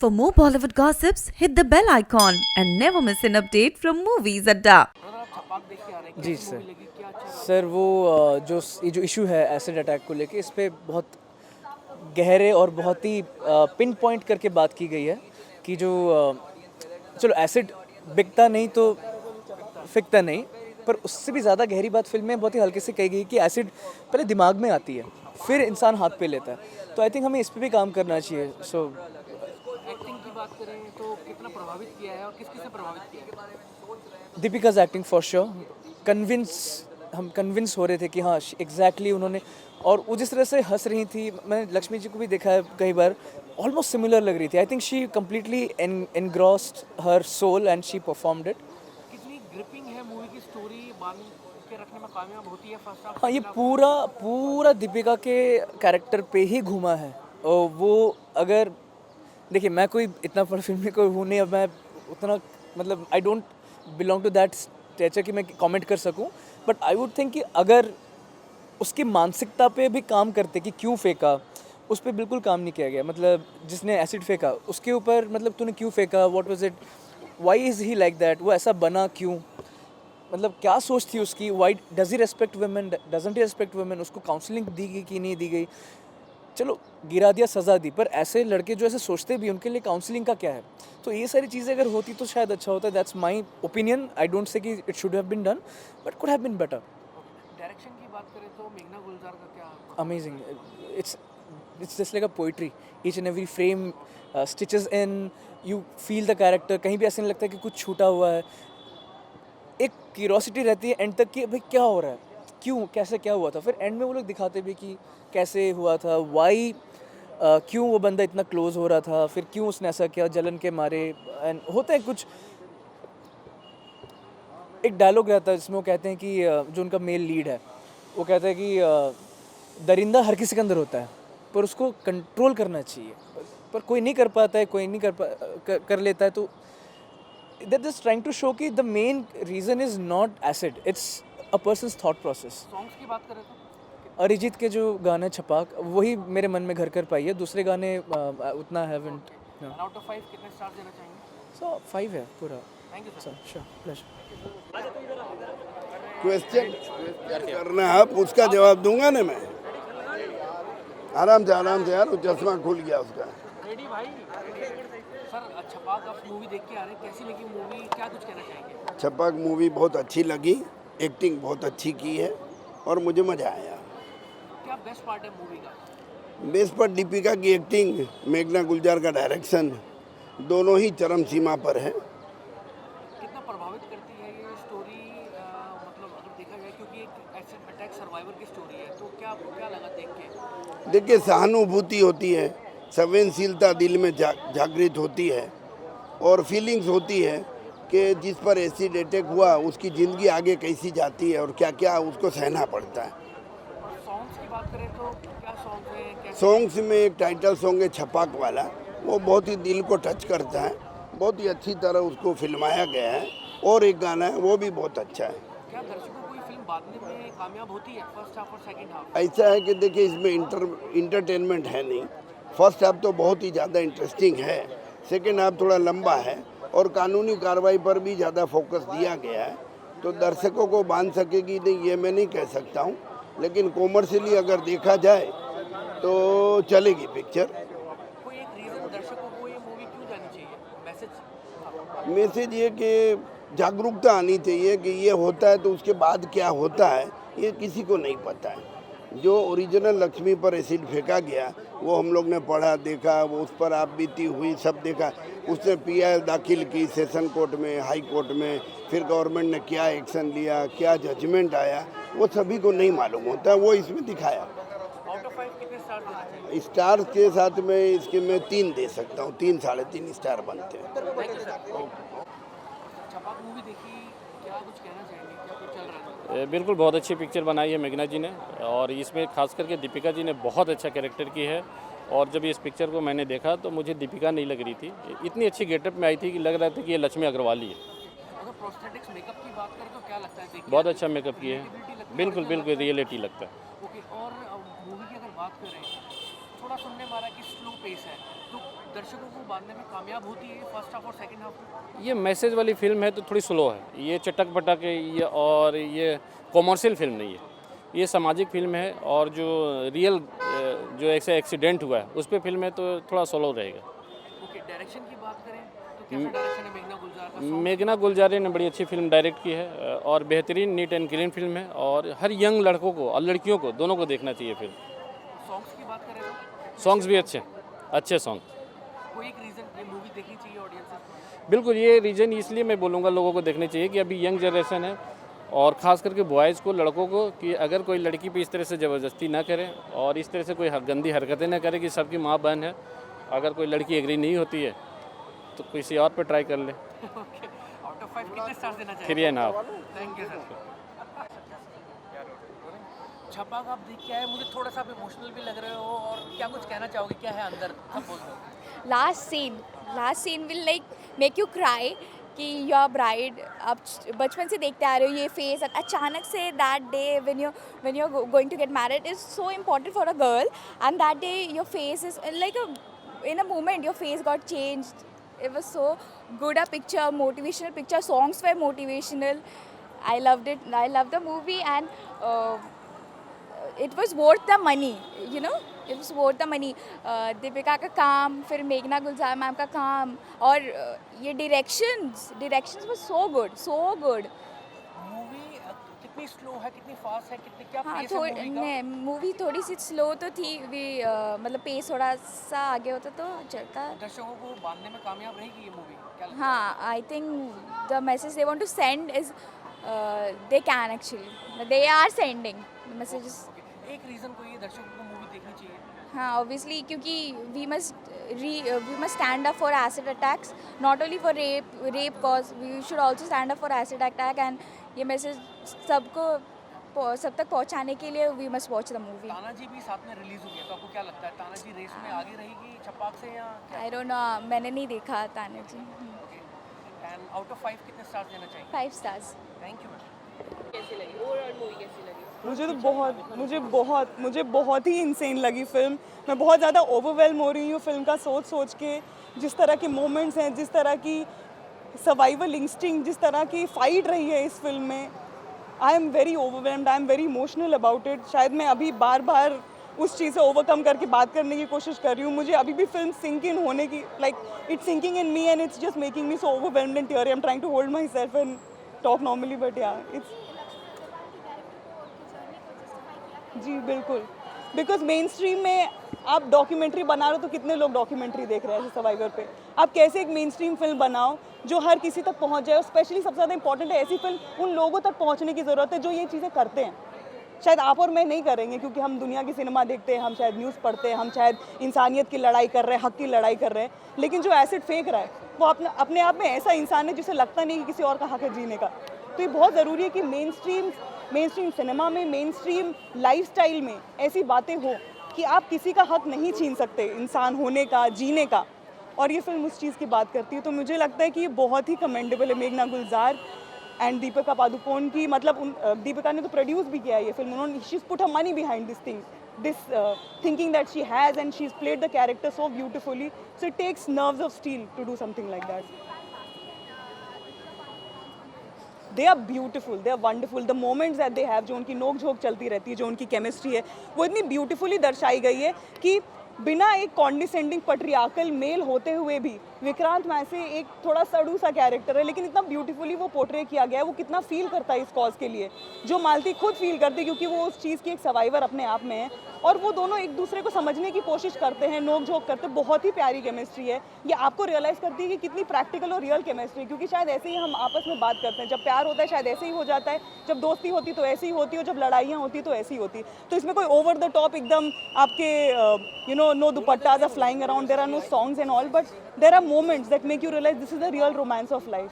For more Bollywood gossips, hit the bell icon and never miss an update from Movies Adda. जी sir वो जो issue है acid attack को लेके, इस पे बहुत गहरे और बहुत ही पिन पॉइंट करके बात की गई है कि जो चलो एसिड बिकता नहीं तो फिकता नहीं, पर उससे भी ज़्यादा गहरी बात फिल्म में बहुत ही हल्के से कही गई कि एसिड पहले दिमाग में आती है, फिर इंसान हाथ पे लेता है। तो आई थिंक हमें इस पे भी काम करना चाहिए। सो एक्टिंग की बात करें तो कितना प्रभावित किया है और किस किस से प्रभावित किया है? दीपिका's एक्टिंग फॉर श्योर हम कन्विंस हो रहे थे कि हाँ एग्जैक्टली उन्होंने, और वो जिस तरह से हंस रही थी, मैंने लक्ष्मी जी को भी देखा है कई बार, ऑलमोस्ट सिमिलर लग रही थी। I think she completely engrossed her soul and she performed it. कितनी ग्रिपिंग है मूवी की स्टोरी, बांध के रखने में कामयाब होती है फर्स्ट हाफ? हाँ, ये पूरा दीपिका के कैरेक्टर पे ही घूमा है। और वो अगर देखिए, मैं कोई इतना बड़ा फिल्म में कोई हूँ नहीं, अब मैं उतना मतलब I don't belong to that stature कि मैं कमेंट कर सकूं, बट आई वुड थिंक कि अगर उसकी मानसिकता पे भी काम करते कि क्यों फेंका, उस पर बिल्कुल काम नहीं किया गया। मतलब जिसने एसिड फेंका उसके ऊपर, मतलब तूने क्यों फेंका, what was it, why is he like that, वो ऐसा बना क्यों, मतलब क्या सोच थी उसकी, why does he respect women, doesn't he respect women, उसको काउंसलिंग दी गई कि नहीं दी गई, चलो गिरा दिया, सज़ा दी, पर ऐसे लड़के जो ऐसे सोचते भी उनके लिए काउंसलिंग का क्या है। तो ये सारी चीज़ें अगर होती तो शायद अच्छा होता। That's my opinion. I don't say कि it should have been done, but could have been better. Direction की बात करें तो मेघना गुलजार का क्या? Amazing. It's just like a poetry, each and every frame stitches in, you feel the character, कहीं भी ऐसे नहीं लगता कि कुछ छूटा हुआ है। एक क्यूरोसिटी रहती है एंड तक कि भाई क्या हो रहा है, क्यों, कैसे, क्या हुआ था, फिर एंड में वो लोग दिखाते भी कि कैसे हुआ था, वाई, क्यों वो बंदा इतना क्लोज हो रहा था, फिर क्यों उसने ऐसा किया जलन के मारे। एंड होता है कुछ, एक डायलॉग रहता है जिसमें वो कहते हैं कि जो उनका मेल लीड है वो कहता है कि दरिंदा हर किसी के अंदर होता है, पर उसको कंट्रोल करना चाहिए, पर कोई नहीं कर पाता है, कोई नहीं कर लेता है। तो that is trying to show कि the main reason is not acid, it's a person's thought process। Songs की बात करें तो अरिजीत के जो गाने छपाक, वही मेरे मन में घर कर पाई है, दूसरे गाने उतना हैवेंट। आउट ऑफ 5 कितने स्टार देना चाहेंगे? सो 5 है पूरा। Thank you sir. Sure, pleasure. Question करना है, उसका जवाब दूंगा ना मैं। आराम से यार, वो चश्मा खुल गया उसका। रेडी भाई। सर छपाक आप मूवी देख के आ रहे हैं, कैसी लगी मूवी, क्या कुछ कहना चाहेंगे? छपाक मूवी बहुत अच्छी लगी, एक्टिंग बहुत अच्छी की है और मुझे मज़ा आया। क्या बेस्ट पार्ट है मूवी का? बेस्ट पर दीपिका की एक्टिंग, मेघना गुलजार का डायरेक्शन, दोनों ही चरम सीमा पर है। कितना प्रभावित करती है ये स्टोरी, मतलब अगर देखा जाए, क्योंकि एक एसिड अटैक सर्वाइवर की स्टोरी है, तो क्या लगा देख के? देखिए, सहानुभूति होती है, संवेदनशीलता दिल में जागृत होती है और फीलिंग्स होती है कि जिस पर एसिड अटैक हुआ उसकी ज़िंदगी आगे कैसी जाती है और क्या क्या उसको सहना पड़ता है। सॉन्ग्स की बात करें तो क्या सॉन्ग है? सॉन्ग्स में एक टाइटल सॉन्ग है छपाक वाला, वो बहुत ही दिल को टच करता है, बहुत ही अच्छी तरह उसको फिल्माया गया है। और एक गाना है वो भी बहुत अच्छा है। क्या दर्शकों को ये फिल्म बांधने में कामयाब होती है, फर्स्ट हाफ और सेकंड हाफ? ऐसा है कि देखिए, इसमें इंटरटेनमेंट है नहीं। फर्स्ट हाफ तो बहुत ही ज़्यादा इंटरेस्टिंग है, सेकेंड हाफ थोड़ा लंबा है और कानूनी कार्रवाई पर भी ज़्यादा फोकस दिया गया है। तो दर्शकों को बांध सकेगी नहीं ये मैं नहीं कह सकता हूँ, लेकिन कॉमर्शियली अगर देखा जाए तो चलेगी पिक्चर। कोई एक रीज़न दर्शकों को ये मूवी क्यों जानी चाहिए? मैसेज ये कि जागरूकता आनी चाहिए कि ये होता है तो उसके बाद क्या होता है ये किसी को नहीं पता है। जो ओरिजिनल लक्ष्मी पर एसिड फेंका गया वो हम लोग ने पढ़ा, देखा, वो उस पर आप बीती हुई सब देखा। उसने पीआई दाखिल की सेशन कोर्ट में, हाई कोर्ट में, फिर गवर्नमेंट ने क्या एक्शन लिया, क्या जजमेंट आया, वो सभी को नहीं मालूम होता, वो इसमें दिखाया। आउट ऑफ 5 कितने स्टार देना चाहिए? स्टार के साथ में इसके मैं 3 दे सकता हूँ, 3 साढ़े 3 स्टार बनते हैं। Thank you sir. Chhapaak movie देखी, क्या कुछ कहना चाहेंगे, क्या कुछ चल रहा है? बिल्कुल बहुत अच्छी पिक्चर बनाई है मेघना जी ने, और इसमें खास करके दीपिका जी ने बहुत अच्छा कैरेक्टर की है। और जब इस पिक्चर को मैंने देखा तो मुझे दीपिका नहीं लग रही थी, इतनी अच्छी गेटअप में आई थी कि लग रहा था कि ये लक्ष्मी अग्रवाल ही है। अगर प्रोस्थेटिक्स मेकअप की बात करें तो क्या लगता है देखिए? बहुत अच्छा मेकअप किया है, बिल्कुल रियलिटी लगता है। ओके, और मूवी की अगर बात करें, थोड़ा सुनने में आ रहा है कि स्लो पेस है, तो दर्शकों को बांधने में कामयाब होती है फर्स्ट हाफ और सेकंड हाफ? ये मैसेज वाली फिल्म है तो थोड़ी स्लो है, ये चटक पटक है ये, और ये कॉमर्शियल फिल्म नहीं है, ये सामाजिक फिल्म है। और जो रियल जो ऐसे एक्सीडेंट हुआ है उस पर फिल्म है तो थोड़ा स्लो रहेगा। ओके, डायरेक्शन की बात करें तो कैसा डायरेक्शन है मेघना गुलजार का? मेघना गुलजारी ने बड़ी अच्छी फिल्म डायरेक्ट की है और बेहतरीन नीट एंड क्लीन फिल्म है, और हर यंग लड़कों को और लड़कियों को दोनों को देखना चाहिए फिल्म। सॉन्ग्स की बात करें तो सॉन्ग्स भी अच्छे सॉन्ग। कोई एक रीज़न ये मूवी देखनी चाहिए ऑडियंसेस को? बिल्कुल, ये रीज़न इसलिए मैं बोलूँगा लोगों को देखनी चाहिए कि अभी यंग जनरेशन है, और ख़ास करके बॉयज़ को, लड़कों को, कि अगर कोई लड़की पे इस तरह से ज़बरदस्ती ना करे और इस तरह से कोई गंदी हरकतें ना करे कि सबकी माँ बहन है, अगर कोई लड़की एग्री नहीं होती है तो किसी और पे ट्राई कर ले। ओके, आउट ऑफ 5 कितने स्टार्स देना चाहिए? 3.5। Thank you sir. छपाक आप देख के आए, मुझे थोड़ा सा आप इमोशनल भी लग रहे हो, और क्या कुछ कहना चाहोगे, क्या है अंदर, सब बोल दो। Last scene will like make you cry कि योर ब्राइड, आप बचपन से देखते आ रहे हो ये फेस, अचानक से that day when you going to get married is so important for a girl, and that day your face is like in a moment your face got changed. It was so good a picture, motivational picture. Songs were motivational. I loved it. I loved the movie, and it was worth the money. You know, it was worth the money. Deepika का काम, फिर मेघना गुलजार ma'am का काम, और ये directions were so good. Movie कितनी slow है, कितनी फास्ट है, कितनी क्या हाँ, पेस है मूवी का? मूवी थोड़ी सी स्लो तो थी, मतलब पेस थोड़ा सा आगे होता तो चलता. दर्शकों को बांधने में कामयाब रहेगी ये मूवी, क्या लगता है? हाँ, I think the message they want to send is they can actually, they are sending the messages. एक रीज़न कोई है दर्शकों को मूवी देखनी चाहिए? हाँ, ऑब्वियसली, क्योंकि we must stand up for acid attacks, not only for rape cause, we should also stand up for acid attack, and ये मैसेज सब तक पहुँचाने के लिए we must watch the movie. Tanaji भी साथ में रिलीज हुई है, तो आपको क्या लगता है तानाजी रेस में आगे रहेगी छपाक से या क्या? आई डोंट नो, मैंने नहीं देखा तानाजी. एंड आउट ऑफ 5 कितने स्टार्स देना चाहिए? 5 stars. Thank you ma'am. कैसी लगी ओवरऑल मूवी, कैसी लगी? मुझे बहुत ही इंसेन लगी फिल्म. मैं बहुत ज़्यादा ओवरवेलम हो रही हूँ फिल्म का सोच के. जिस तरह के मोमेंट्स हैं, जिस तरह की सर्वाइवल इंस्टिंक्ट, जिस तरह की फ़ाइट रही है इस फिल्म में, I am very overwhelmed, I am very emotional about it. शायद मैं अभी बार उस चीज़ से ओवरकम करके बात करने की कोशिश कर रही हूँ. मुझे अभी भी फिल्म सिंक इन होने की, like it's sinking in me and it's just making me so overwhelmed and teary. I am trying to hold myself and talk normally, but yeah it's जी बिल्कुल. बिकॉज मेन स्ट्रीम में आप documentary बना रहे हो तो कितने लोग डॉक्यूमेंट्री देख रहे हैं सर्वाइवर पे. आप कैसे एक मेन स्ट्रीम फिल्म बनाओ जो हर किसी तक पहुंच जाए, और स्पेशली सबसे ज़्यादा इंपॉर्टेंट है ऐसी फिल्म उन लोगों तक पहुंचने की ज़रूरत है जो ये चीज़ें करते हैं. शायद आप और मैं नहीं करेंगे क्योंकि हम दुनिया की सिनेमा देखते हैं, हम शायद न्यूज़ पढ़ते हैं, हम शायद इंसानियत की लड़ाई कर रहे हैं, हक की लड़ाई कर रहे हैं, लेकिन जो एसिड फेंक रहा है वो अपने आप में ऐसा इंसान है जिसे लगता नहीं कि किसी और का हक है जीने का. तो ये बहुत ज़रूरी है कि मेन स्ट्रीम सिनेमा में, मेन स्ट्रीम लाइफस्टाइल में ऐसी बातें हो कि आप किसी का हक नहीं छीन सकते इंसान होने का, जीने का. और ये फिल्म उस चीज़ की बात करती है. तो मुझे लगता है कि ये बहुत ही कमेंडेबल है मेघना गुलजार एंड दीपिका पादुकोण की. मतलब दीपिका ने तो प्रोड्यूस भी किया है ये फिल्म. उन्होंने she is put her money behind this thinking that she has, and she is played the character so beautifully. So it takes nerves of steel to do something like that. They are beautiful, they are wonderful. The moments that they have, जो उनकी नोक झोंक चलती रहती है, जो उनकी chemistry है, वो इतनी ब्यूटिफुली दर्शाई गई है कि बिना एक कॉन्डिसेंडिंग पट्रियार्कल मेल होते हुए भी विक्रांत वैसे एक थोड़ा सड़ू सा कैरेक्टर है, लेकिन इतना ब्यूटीफुली वो पोर्ट्रे किया गया है. वो कितना फील करता है इस कॉज के लिए, जो मालती खुद फील करती है क्योंकि वो उस चीज़ की एक सर्वाइवर अपने आप में है. और वो दोनों एक दूसरे को समझने की कोशिश करते हैं, नोक झोंक करते हैं. बहुत ही प्यारी केमिस्ट्री है. ये आपको रियलाइज़ करती है कि कितनी प्रैक्टिकल और रियल केमिस्ट्री, क्योंकि शायद ऐसे ही हम आपस में बात करते हैं. जब प्यार होता है शायद ऐसे ही हो जाता है, जब दोस्ती होती तो ऐसी ही होती है, जब लड़ाइयाँ होती तो ऐसी होती. तो इसमें कोई ओवर द टॉप एकदम आपके no dupattas are flying around, there are no songs and all, but there are moments that make you realise this is the real romance of life.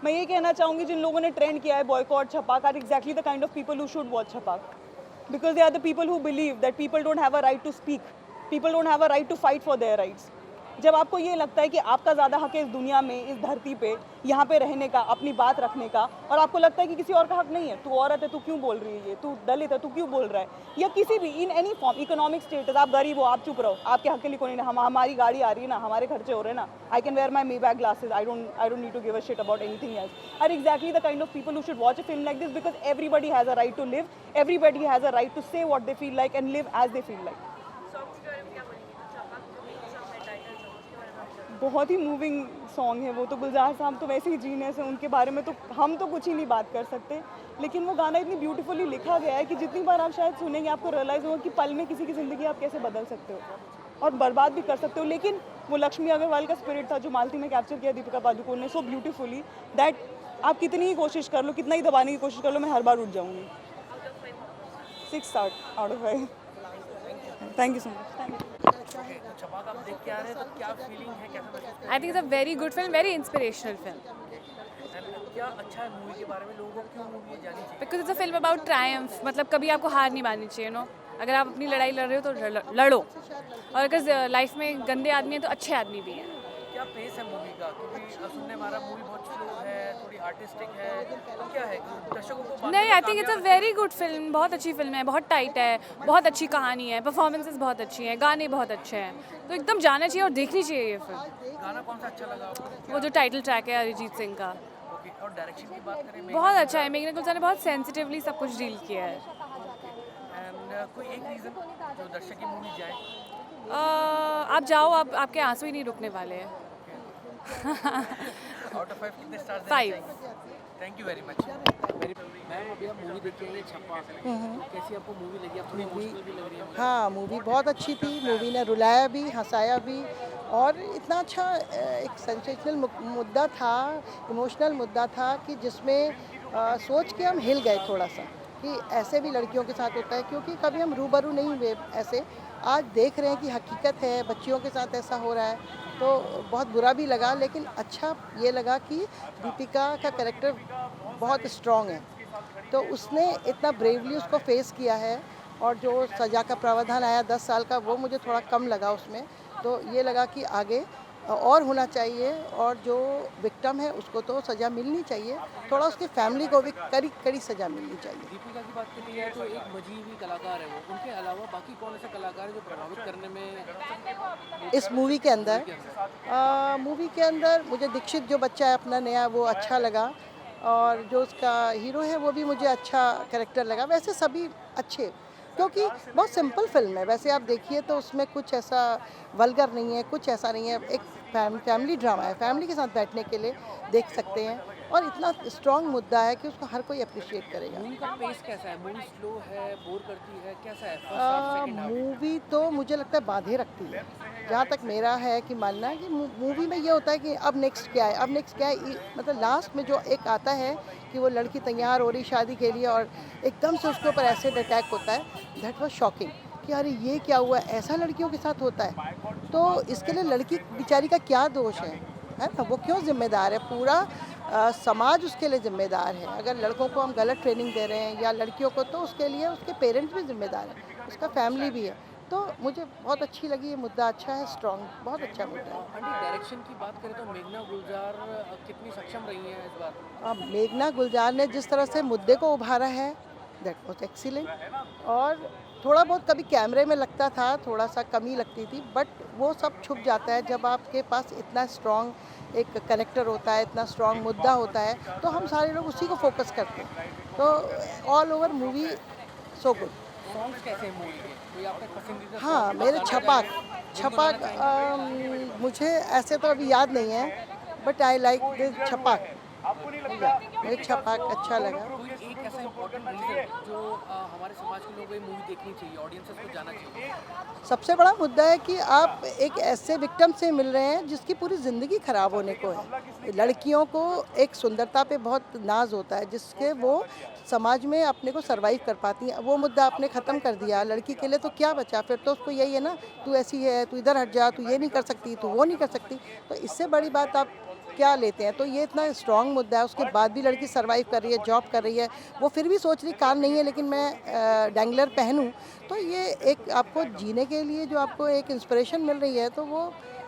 मैं ये कहना चाहूँगी जिन लोगों ने ट्रेंड किया है boycott Chhapaak are exactly the kind of people who should watch Chhapaak, because they are the people who believe that people don't have a right to speak, people don't have a right to fight for their rights. जब आपको ये लगता है कि आपका ज़्यादा हक है इस दुनिया में, इस धरती पे, यहाँ पे रहने का, अपनी बात रखने का, और आपको लगता है कि किसी और का हक नहीं है, तू औरत है, तू क्यों बोल रही है, ये तू दलित है, तू क्यों बोल रहा है, या किसी भी in any form, economic status, आप गरीब हो, आप चुप रहो, आपके हक के लिए कोई नहीं, हमारी गाड़ी आ रही है ना, हमारे खर्चे हो रहे हैं ना, I can wear my Maybach glasses, I don't need to give a shit about anything else, are exactly the kind of people who should watch a film like this, because everybody has a right to live, everybody has a right to say what they feel like and live as they feel like. बहुत ही moving song है वो तो, गुलजार साहब तो वैसे ही genius है, उनके बारे में तो हम तो कुछ ही नहीं बात कर सकते, लेकिन वो गाना इतनी ब्यूटीफुली लिखा गया है कि जितनी बार आप शायद सुनेंगे आपको रियलाइज़ होगा कि पल में किसी की ज़िंदगी आप कैसे बदल सकते हो और बर्बाद भी कर सकते हो। लेकिन वो लक्ष्मी अग्रवाल का स्पिरिट था जो मालती में कैप्चर किया दीपिका पादुकोण ने सो ब्यूटीफुली, दैट आप कितनी ही कोशिश कर लो, कितना ही दबाने की कोशिश कर लो, मैं हर बार उठ जाऊँगी। 6 out of 5। Thank you so much. Chhapaak आप देख के आ रहे हैं तो क्या फीलिंग है, कैसा महसूस I think it's a very good film, very inspirational film. है? क्या अच्छा है मूवी के बारे में, लोगों को क्यों मूवी जानी चाहिए? Because it's a film about triumph. मतलब कभी आपको हार नहीं माननी चाहिए, नो। अगर आप अपनी लड़ाई लड़ रहे हो तो लड़ो, और अगर लाइफ में गंदे आदमी हैं तो अच्छे आदमी भी हैं। क्या पेस है मूवी का, क्योंकि सुनने में आ रहा मूवी बहुत स्लो है, थोड़ी आर्टिस्टिक है, तो क्या है दर्शकों को बात नहीं, में I think it's a very good film, बहुत अच्छी फिल्म है, बहुत टाइट है, बहुत अच्छी कहानी है, परफॉर्मेंसेस बहुत अच्छी हैं, गाने बहुत अच्छे हैं, तो एकदम जाना चाहिए और देखनी चाहिए ये फिल्म। गाना कौन सा अच्छा लगा आपको? वो जो टाइटल ट्रैक है अरिजीत सिंह का, ओके, और डायरेक्शन की बात करें बहुत अच्छा है। मेघना गुलजार ने बहुत सेंसिटिवली सब कुछ डील किया है। एंड कोई एक रीज़न जो दर्शक की मूवी जाए? आप जाओ, आपके आंसू ही नहीं रुकने वाले हैं। आउट ऑफ 5 कितने stars? 5। Thank you very much. Ma'am अभी आप मूवी देख के आए छपा, कैसी आपको मूवी लगी? आप थोड़ी इमोशनल भी लग रही है। हाँ, मूवी बहुत अच्छी थी। मूवी ने रुलाया भी, हंसाया भी, और इतना अच्छा एक सेंसेशनल मुद्दा था, इमोशनल मुद्दा था कि जिसमें सोच के हम हिल गए थोड़ा सा कि ऐसे भी लड़कियों के साथ होता है, क्योंकि कभी हम रूबरू नहीं हुए ऐसे। आज देख रहे हैं कि हकीकत है, बच्चियों के साथ ऐसा हो रहा है, तो बहुत बुरा भी लगा, लेकिन अच्छा ये लगा कि दीपिका का कैरेक्टर बहुत स्ट्रॉन्ग है, तो उसने इतना ब्रेवली उसको फेस किया है, और जो सज़ा का प्रावधान आया 10 साल का, वो मुझे थोड़ा कम लगा उसमें। तो ये लगा कि आगे और होना चाहिए, और जो विक्टिम है उसको तो सज़ा मिलनी चाहिए, थोड़ा उसकी फैमिली को भी कड़ी कड़ी सज़ा मिलनी चाहिए। दीपिका की बात करी है तो एक मजीबी कलाकार है वो, उनके अलावा बाकी कौन ऐसे कलाकार हैं जो प्रभावित करने में इस मूवी के अंदर मुझे दीक्षित जो बच्चा है अपना नया, वो अच्छा लगा, और जो उसका हीरो है वो भी मुझे अच्छा कैरेक्टर लगा। वैसे सभी अच्छे, क्योंकि बहुत सिंपल फिल्म है, वैसे आप देखिए तो उसमें कुछ ऐसा वल्गर नहीं है, कुछ ऐसा नहीं है, एक फैमिली ड्रामा है, फैमिली के साथ बैठने के लिए देख सकते हैं, और इतना स्ट्रॉन्ग मुद्दा है कि उसको हर कोई अप्रिशिएट करेगा। मूवी का पेस कैसा है? मूवी स्लो है, बोर करती है, कैसा है? First half, second half? Movie तो मुझे लगता है बांधे रखती है, जहाँ तक मेरा है कि मानना है कि मूवी में ये होता है कि अब नेक्स्ट क्या है, अब नेक्स्ट क्या है, मतलब लास्ट में जो एक आता है कि वो लड़की तैयार हो रही शादी के लिए, और एकदम से उसके ऊपर एसिड अटैक होता है, दैट वाज शॉकिंग कि अरे ये क्या हुआ, ऐसा लड़कियों के साथ होता है। तो इसके लिए लड़की बेचारी का क्या दोष है ना, वो क्यों जिम्मेदार है? पूरा समाज उसके लिए जिम्मेदार है। अगर लड़कों को हम गलत ट्रेनिंग दे रहे हैं या लड़कियों को, तो उसके लिए उसके पेरेंट्स भी जिम्मेदार हैं, उसका फैमिली भी है। तो मुझे बहुत अच्छी लगी, ये मुद्दा अच्छा है, स्ट्रॉन्ग, बहुत अच्छा मुद्दा है। आंटी, डायरेक्शन की बात करें तो मेघना गुलजार कितनी सक्षम रही हैं इस बार? अब मेघना गुलजार ने जिस तरह से मुद्दे को उभारा है, दैट वाज एक्सीलेंट। और थोड़ा बहुत कभी कैमरे में लगता था, थोड़ा सा कमी लगती थी, बट वो सब छुप जाता है जब आपके पास इतना स्ट्रॉन्ग एक कनेक्टर होता है, इतना स्ट्रॉन्ग मुद्दा होता है, तो हम सारे लोग उसी को फोकस करते हैं। तो all over movie so good. Songs कैसे हैं मूवी के? कोई आपका पसंदीदा? हाँ, मेरे छपाक मुझे ऐसे तो अभी याद नहीं है, बट आई लाइक दिस छपाक, मुझे छपाक अच्छा लगा। कोई एक ऐसा इम्पोर्टेंट रीज़न जो हमारे समाज के लोगों को ये मूवी देखनी चाहिए, ऑडियंसेस को जाना चाहिए? सबसे बड़ा मुद्दा है कि आप एक ऐसे विक्टिम से मिल रहे हैं जिसकी पूरी ज़िंदगी ख़राब होने को है। लड़कियों को एक सुंदरता पे बहुत नाज होता है, जिसके वो समाज में अपने को सरवाइव कर पाती हैं। वो मुद्दा आपने ख़त्म कर दिया, लड़की के लिए तो क्या बचा फिर? तो उसको यही है ना, तू ऐसी है, तू इधर हट जा, तू ये नहीं कर सकती, तू वो नहीं कर सकती। तो इससे बड़ी बात आप क्या लेते हैं? तो ये इतना स्ट्रॉन्ग मुद्दा है, उसके बाद भी लड़की सरवाइव कर रही है, जॉब कर रही है, वो फिर भी सोच रही कार नहीं है लेकिन मैं डैंगलर पहनूं। तो ये एक आपको जीने के लिए जो आपको एक इंस्पिरेशन मिल रही है, तो वो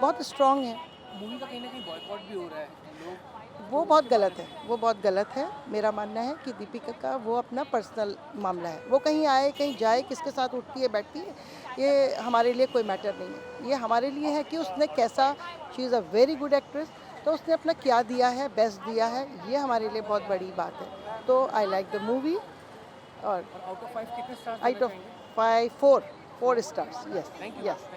बहुत स्ट्रॉन्ग है। मूवी का कहीं ना कहीं बॉयकॉट भी हो रहा है, लोग वो बहुत गलत है, वो बहुत गलत है। मेरा मानना है कि दीपिका का वो अपना पर्सनल मामला है, वो कहीं आए कहीं जाए, किसके साथ उठती है बैठती है, ये हमारे लिए कोई मैटर नहीं है। ये हमारे लिए है कि उसने कैसा, she is a very good actress, तो उसने अपना क्या दिया है, बेस्ट दिया है, ये हमारे लिए बहुत बड़ी बात है। तो आई लाइक द मूवी। और आउट ऑफ 5 कितने stars out of 5 4 stars. Yes yes.